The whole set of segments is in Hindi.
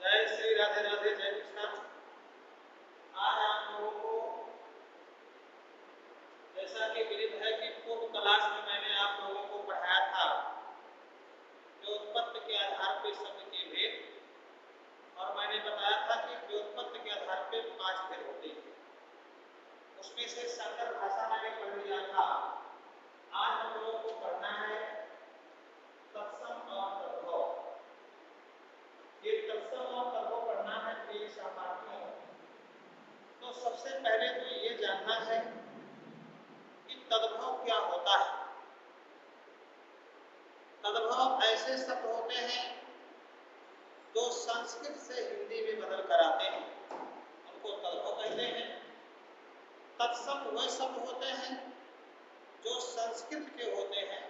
जय श्री राधे राधे, जय कृष्णा। आज आप लोगों को, जैसा कि विदित है कि पूर्व क्लास में मैंने आप लोगों को पढ़ाया था व्युत्पत्ति के आधार पर शब्द के भेद, और मैंने बताया था कि व्युत्पत्ति के आधार पर 5 भेद होते हैं। उसमें से संकर भाषा मैंने पढ़ लिया था। आज हम लोगों को पढ़ना है तत्सम और तद्भव। ये तत्सम और तद्भव पढ़ना है प्रिय सहपाठियों। तो सबसे पहले तो ये जानना है कि तद्भव क्या होता है। तद्भव ऐसे शब्द होते हैं जो संस्कृत से हिंदी में बदल कर आते हैं, उनको तद्भव कहते हैं। तत्सम वह शब्द होते हैं जो संस्कृत के होते हैं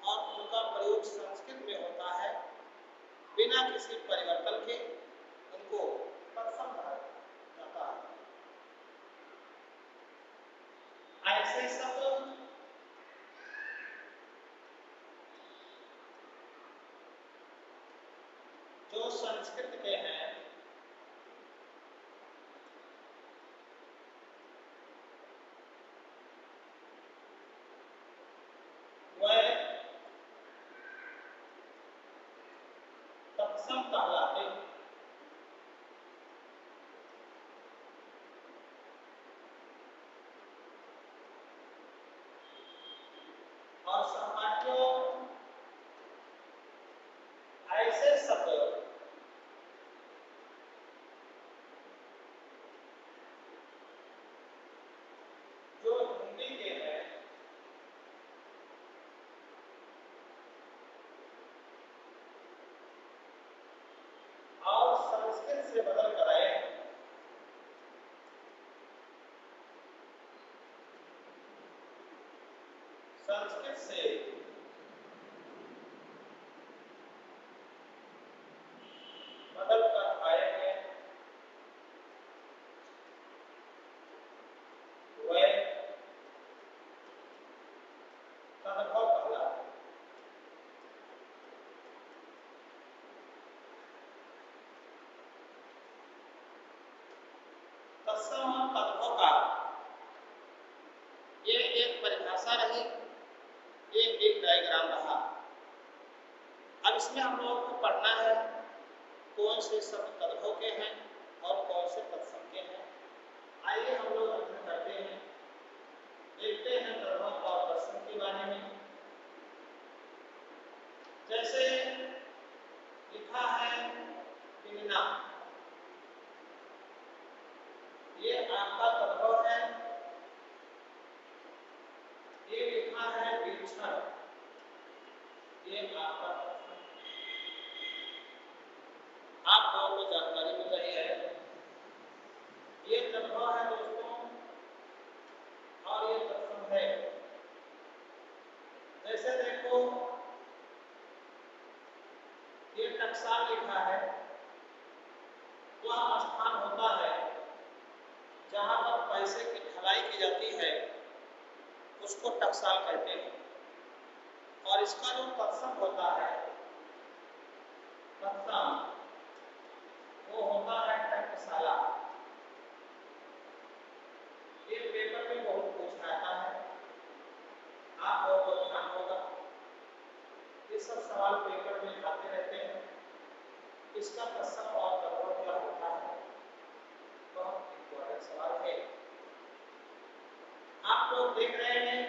और उनका प्रयोग संस्कृत में होता है बिना किसी परिवर्तन के, उनको तत्सम कहा जाता है। ऐसे शब्द जो संस्कृत के हैं वह तत्सम कहलाते हैं। और सहपाठियों, ऐसे शब्द जो हिंदी के हैं और संस्कृत से बदल कर आए हैं, संस्कृत से बदल कर आए हैं, वह तद्भव कहलाते हैं। तत्सम और तद्भव का ये एक परिभाषा रही, ये एक डायग्राम रहा। अब इसमें हम लोगों को पढ़ना है कौन से शब्द तद्भव के हैं और कौन से तत्सम के हैं। आइए हम लोग अध्ययन करते हैं, देखते हैं तद्भव और तत्सम के बारे में। जैसे लिखा है पिंगना, ये आपका तद्भव है। ये लिखा है विलक्षण, ये आपका तत्सम है। आप लोगों को जानकारी मिल रही है, ये तद्भव है दोस्तों और ये तत्सम है। जैसे देखो, ये टकसाल लिखा है, वह स्थान होता है जहां पर पैसे की ढलाई की जाती है, उसको टकसाल कहते हैं। और इसका जो तत्सम होता है, तत्सम, वो होता है टंकशाला। ये पेपर में बहुत पूछा आता है, आप लोगों को ध्यान होगा, ये सब सवाल पेपर में आते रहते हैं। इसका तत्सम और तद्भव क्या होता है, बहुत इंपॉर्टेंट सवाल है। आप लोग देख रहे हैं,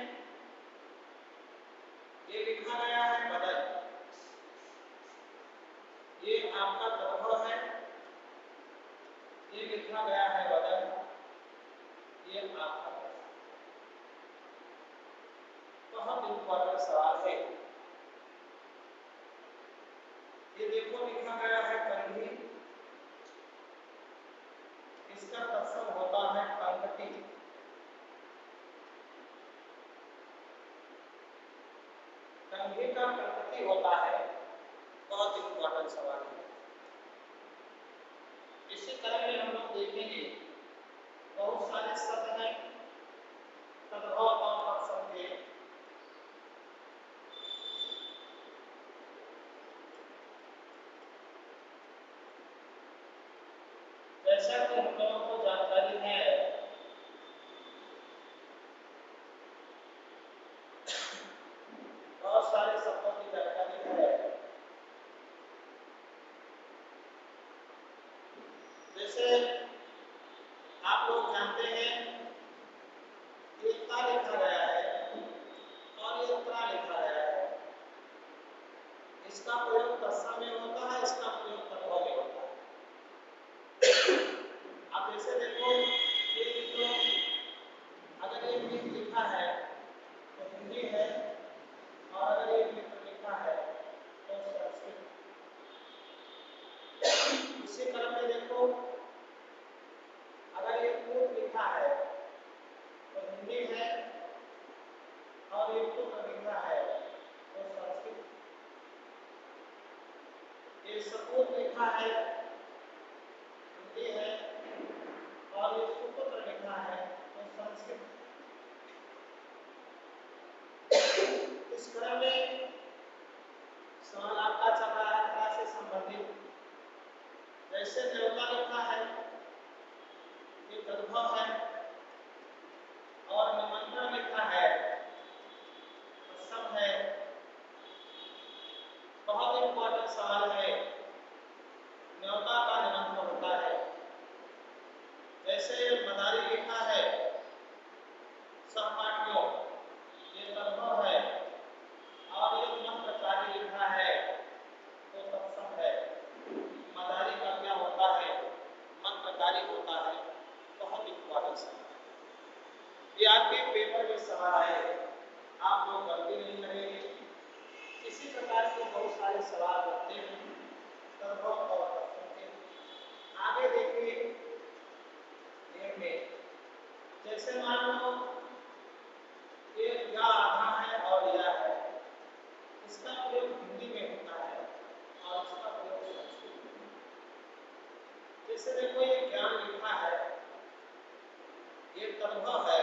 ये लिखा गया है बदल, ये आपका तद्भव है। ये लिखा गया है बदल, ये आपका तत्सम। बहुत इंपॉर्टेंट सवाल है। ये देखो लिखा गया है कंघी, इसका तत्सम होता है कंकटी। कंघी का कंकटी होता है, बहुत इंपॉर्टेंट सवाल है। इसी तरह में हम लोग देखेंगे बहुत सारे शब्द हैं तद्भव और तत्सम के। जैसा कि हम लोगों को जानकारी है बहुत सारे शब्दों की जानकारी है, जैसे आप लोग जानते हैं ये ता लिखा गया है और ये त्रा लिखा गया है। इसका प्रयोग तत्सम में होता है, इसका प्रयोग तद्भव में होता है। आप जैसे देखो ये तो अगर ये मित्र लिखा है तो हिंदी है, और अगर ये मित्र लिखा है तो संस्कृत। इसी क्रम में देखो अगर ये पूत लिखा है तो हिंदी है, और ये पुत्र लिखा है तो संस्कृत। ये सपूत लिखा है हिंदी है, और ये सुपुत्र लिखा है तो संस्कृत। इस क्रम में सवाल आपका चल रहा है कला से संबंधित। जैसे देवता लिखा है ये तद्भव है, और निमंत्रण लिखा है तत्सम है। बहुत इंपॉर्टेंट सवाल है, न्योता का निमंत्रण होता है। जैसे मदारी लिखा है सहपाठियों ये तद्भव है, और ये मंत्रकारी लिखा है तो तत्सम है। मदारी का क्या होता है? मंत्रकारी होता है। बहुत इंपॉर्टेंट सवाल ये आपके पेपर में सवाल आए, आप लोग गलती नहीं करेंगे। इसी प्रकार के बहुत सारे सवाल बनते हैं तद्भव और तत्सम के। आगे देखिए नियम में, जैसे मान लो ये या आधा है और या है, इसका प्रयोग हिंदी में होता है और इसका प्रयोग संस्कृत में। जैसे देखो ये ज्ञान लिखा है ये तद्भव है,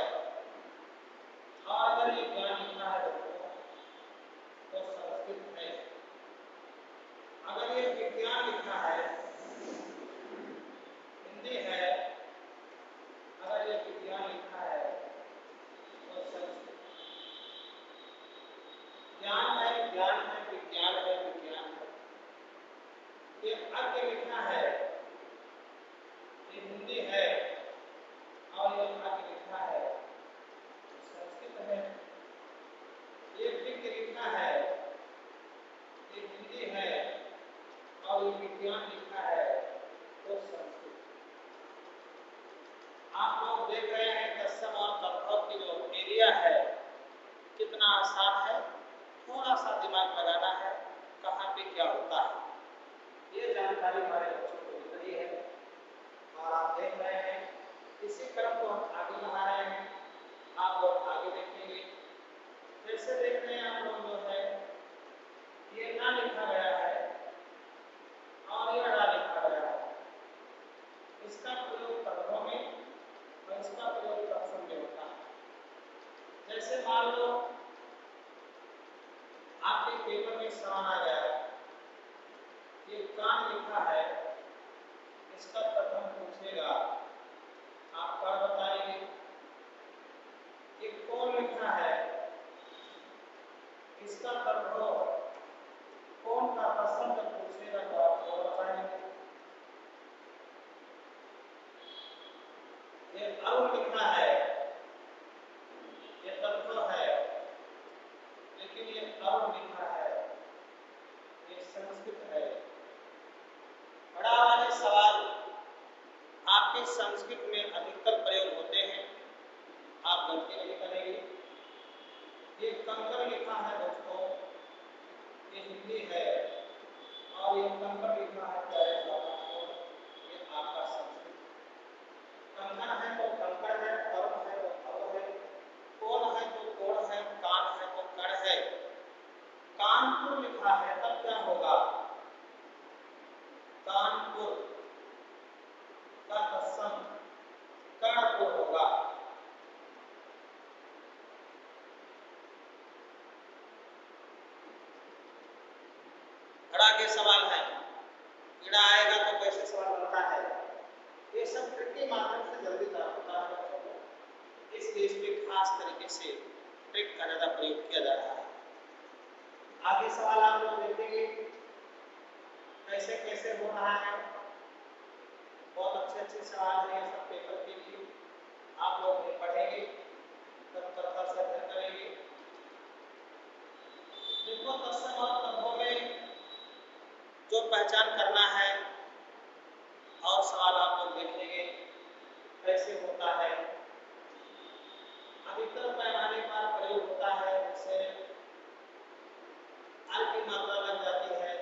और अगर ये ज्ञान लिखा है तो संस्कृत है। अगर ये विज्ञान लिखा है हिंदी है, अगर ये विज्ञान लिखा है तो संस्कृत। ज्ञान है विज्ञान है विज्ञान है। ये अज्ञ लिखा है ये हिंदी है, और ये अज्ञ लिखा है तो संस्कृत है। ये विज्ञ लिखा है ये हिंदी है, और ये विज्ञान लिखा है तो संस्कृत। आप लोग देख रहे हैं तत्सम और तद्भव की जो एरिया है कितना आसान है। थोड़ा सा दिमाग लगाना है कहाँ पे क्या होता है। ये जानकारी हमारे बच्चों को मिल रही है, और आप देख रहे हैं इसी क्रम को हम आगे बढ़ा रहे हैं। आप लोग आगे देखेंगे। जैसे देख रहे हैं आप लोग जो है ये ना लिखा गया है और ये रा लिखा गया है, इसका प्रयोग तद्भव में और इसका प्रयोग तत्सम में होता है। जैसे मान लो आपके पेपर में सवाल आ गया ये कान लिखा है, इसका प्रथम पूछेगा आप क्या बताएंगे। ये कौन लिखा है, इसका तद्भव कौन का तत्सम जब पूछेगा तो आप क्या बताएंगे। ये अरुण लिखा है ये तद्भव है, लेकिन ये अरुण लिखा है ये संस्कृत है। बड़ा वाले सवाल आपके संस्कृत में अधिकतर प्रयोग होते हैं, आप गलती नहीं करेंगे। ये कंकर लिखा है दोस्तों ये हिंदी है, और ये कंकर लिखा है प्यारे छात्रों ये आपका संस्कृत। कंकण है तो कंकड़ है, कर्म है तो कर्म है, कोण है तो कोण है, कान है तो कण है। कानपुर लिखा है तब क्या होगा, कानपुर का तत्सम कर्णपुर होगा। के सवाल है, कीड़ा आएगा तो कैसे सवाल बनता है। ये सब ट्रिक के माध्यम से जल्दी तैयार होता है बच्चों को, इसलिए इस पे खास तरीके से ट्रिक का ज्यादा प्रयोग किया जा रहा है। आगे सवाल आप लोग देखेंगे कैसे कैसे हो रहा है, बहुत अच्छे अच्छे सवाल है ये सब पेपर के लिए, आप लोग भी पढ़ेंगे तत्परता से अध्ययन करेंगे। देखो तत्सम और तद्भव में जो पहचान करना है और सवाल आप लोग देखेंगे कैसे होता है। अधिकतर पैमाने पर प्रयोग होता है, जैसे अल की मात्रा लग जाती है,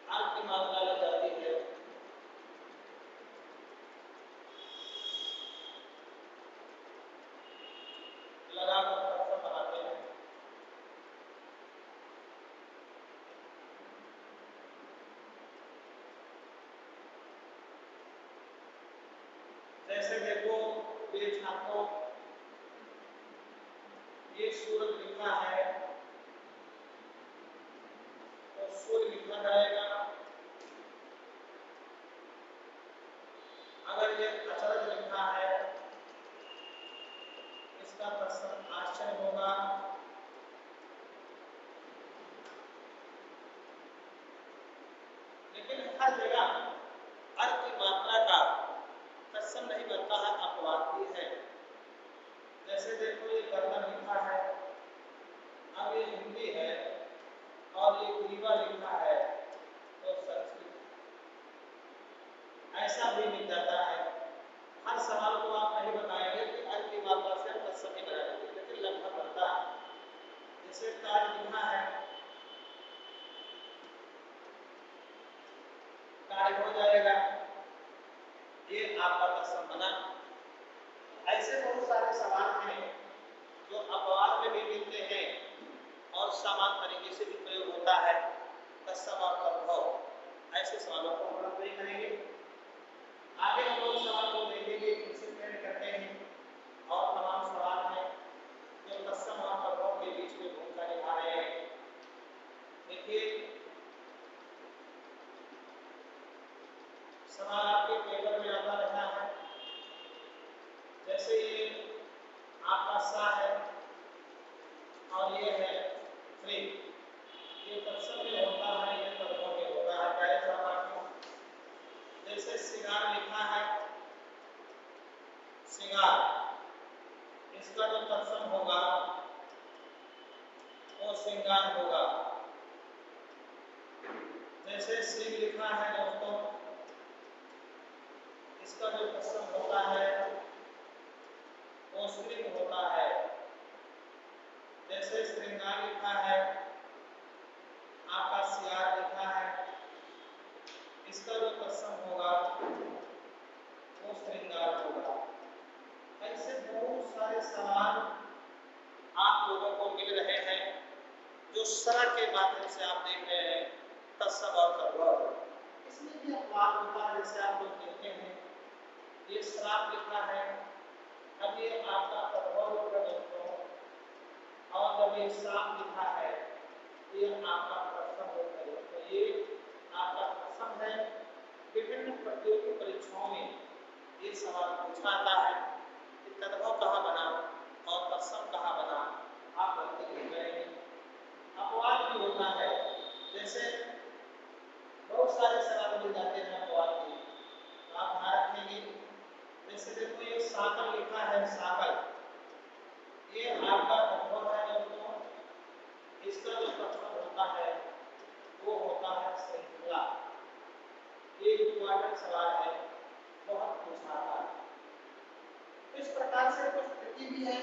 अल की मात्रा लग जाती है, लगाकर तत्सम बनाते हैं। जैसे देखो ये छात्रों, ये सूरज लिखा है तो सूर्य लिखा जाएगा। अगर ये अचरज लिखा है इसका तत्सम आश्चर्य होगा। लेकिन हर जगह अर्थ की मात्रा का तत्सम नहीं बनता है, अपवाद भी है। जैसे देखो ये गर्दन लिखा है, अब ये हिंदी है और ये ग्रीवा लिखा है तो संस्कृत, ऐसा भी मिल जाता है। हर सवाल को आप नहीं बताएंगे कि अर्थ की मात्रा से तत्सम ही बनाएंगे, लेकिन लगभग बनता है। जैसे ताज लिखा है, ताज हो जाएगा, ये आपका तत्सम बना। ऐसे बहुत सारे सवाल हैं जो अपवाद में भी मिलते हैं और समान तरीके से भी प्रयोग होता है तत्सम और तद्भव। ऐसे सवालों को हम लोग नहीं करेंगे। आगे हम लोग सवाल को देखेंगे, किससे तैयार करते हैं और तमाम सवाल हैं जो तत्सम और तद्भव के बीच में भूमिका निभा रहे हैं। देखिए सवाल आपके पेपर में आता रहता है, जैसे ये आपका सा है और ये है फ्री, ये तत्सम में होता है, ये तद्भव में होता है। पहले सवाल में जैसे सिगार लिखा है, सिगार, इसका जो तत्सम होगा वो श्रृंगार होगा। जैसे श्री लिखा है दोस्तों, इसका जो तत्सम होता है वो श्रृंग होता है। जैसे श्रृंगार लिखा है, आपका सियार लिखा है, इसका जो तत्सम होगा वो श्रृंगार होगा। ऐसे बहुत सारे सवाल आप लोगों को मिल रहे हैं जो सर के माध्यम से आप देख रहे हैं तत्सम और तद्भव। इसमें भी अपवाद होता है, जैसे आप लोग देखते हैं ये श्राप लिखा है, अब ये आपका तद्भव होगा दोस्तों, और जब ये श्राप लिखा है ये आपका तत्सम होगा दोस्तों। ये आपका तत्सम है। विभिन्न प्रतियोगी परीक्षाओं में ये सवाल पूछा जाता है कि तद्भव कहाँ बना और तत्सम कहाँ बना, आप गलती नहीं करेंगे। अपवाद भी होता है, जैसे बहुत सारे सवाल मिल जाते हैं अपवाद के, तो आप ध्यान रखेंगे। जैसे देखो ये साकल लिखा है, साकल, ये आपका तद्भव है दोस्तों, इसका जो तत्सम होता है वो होता है श्रृंखला। ये इम्पोर्टेंट सवाल है, बहुत पूछा था। इस प्रकार से कुछ ट्रिकी भी है,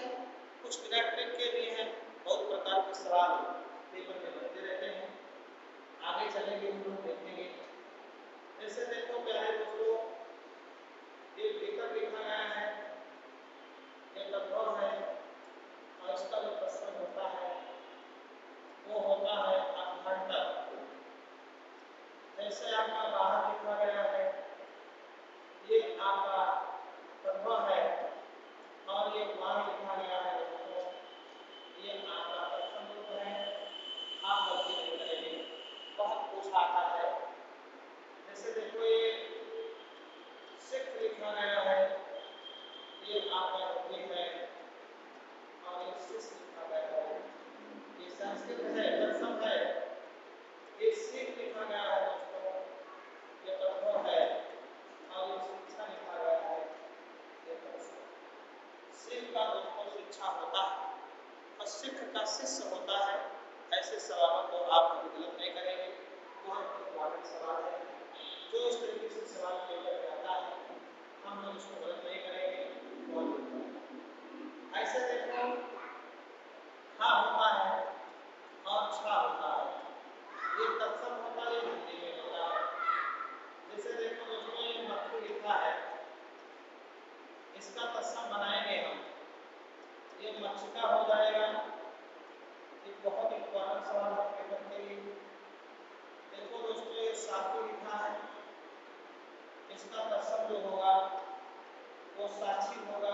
कुछ बिना ट्रिक के भी हैं। बहुत प्रकार के सवाल पेपर में बनते रहते हैं। आगे चलेंगे हम लोग देखेंगे। जैसे देखो प्यारे दोस्तों, ये भीतर लिखा गया है, ये तद्भव है और इसका जो तत्सम होता है वो होता है अभ्यंतर। जैसे आपका बाहर लिखा गया है, ये आपका तद्भव है और ये बाहर लिखा गया है दोस्तों, ये आपका तत्सम होता है। आप गलती नहीं करेंगे, बहुत पूछा आता है। जैसे देखो इसका तत्सम जो होगा वो साक्षी होगा।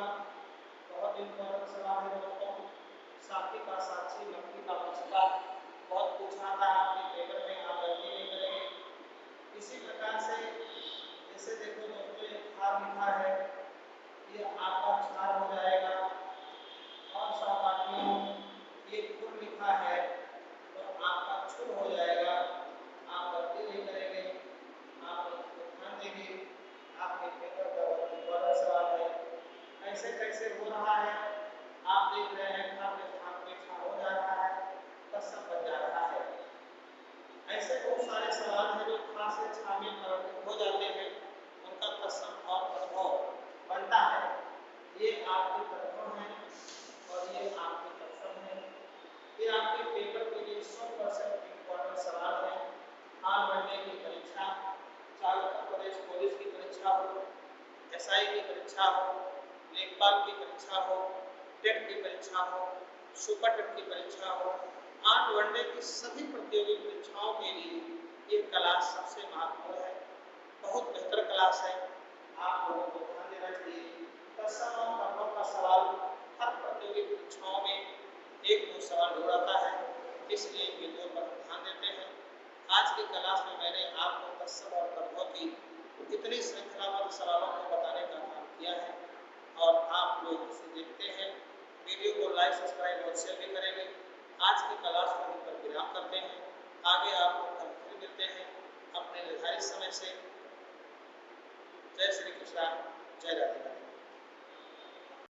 बहुत इंपॉर्टेंट सवाल है दोस्तों, साक्षी का साक्षी नकली का पुष्पा बहुत पूछा था आपके पेपर में, आप गलती नहीं करेंगे। इसी प्रकार से जैसे देखो दोस्तों, ये खार लिखा है, ये आपका क्षार हो जाएगा। और सहपाठियों ये खुर लिखा है तो आपका छुर हो जाएगा। आप गलती नहीं करेंगे, आप इसको ध्यान देंगे। आपके पेपर का बहुत इंपॉर्टेंट सवाल है। ऐसे कैसे हो रहा है, आप देख रहे हैं खा पे स्थान पे छा हो जा रहा है, तत्सम बन जा रहा है। ऐसे बहुत सारे सवाल हैं जो खा से छा में परिवर्तित हो जाते हैं, उनका तत्सम और तद्भव बनता है। ये आपके तद्भव हैं और ये आपके तत्सम हैं। ये आपके पेपर के लिए 100% इंपॉर्टेंट सवाल है। ऑल वनडे की परीक्षा, चाहे उत्तर प्रदेश पुलिस की परीक्षा हो, एसआई की परीक्षा हो, लेखपाल की परीक्षा हो, टेट की परीक्षा हो, सुपर टेट की परीक्षा हो, ऑल वनडे की सभी प्रतियोगी परीक्षाओं के लिए ये क्लास सबसे महत्वपूर्ण है। बहुत बेहतर क्लास है, आप लोगों को ध्यान देना चाहिए। तत्सम और तद्भव का सवाल हर प्रतियोगी परीक्षाओं में एक दो सवाल जरूर आता है, इसलिए वीडियो पर ध्यान देते हैं। आज की क्लास में मैंने आपको तत्सम और तद्भव की इतनी श्रृंखलाबद्ध सवालों को बताने का काम किया है और आप लोग इसे देखते हैं। वीडियो को लाइक, सब्सक्राइब और शेयर भी करेंगे। आज की क्लास को हम पर विराम करते हैं। आगे आपको कल फिर मिलते हैं अपने निर्धारित समय से। जय श्री कृष्ण, जय राधे।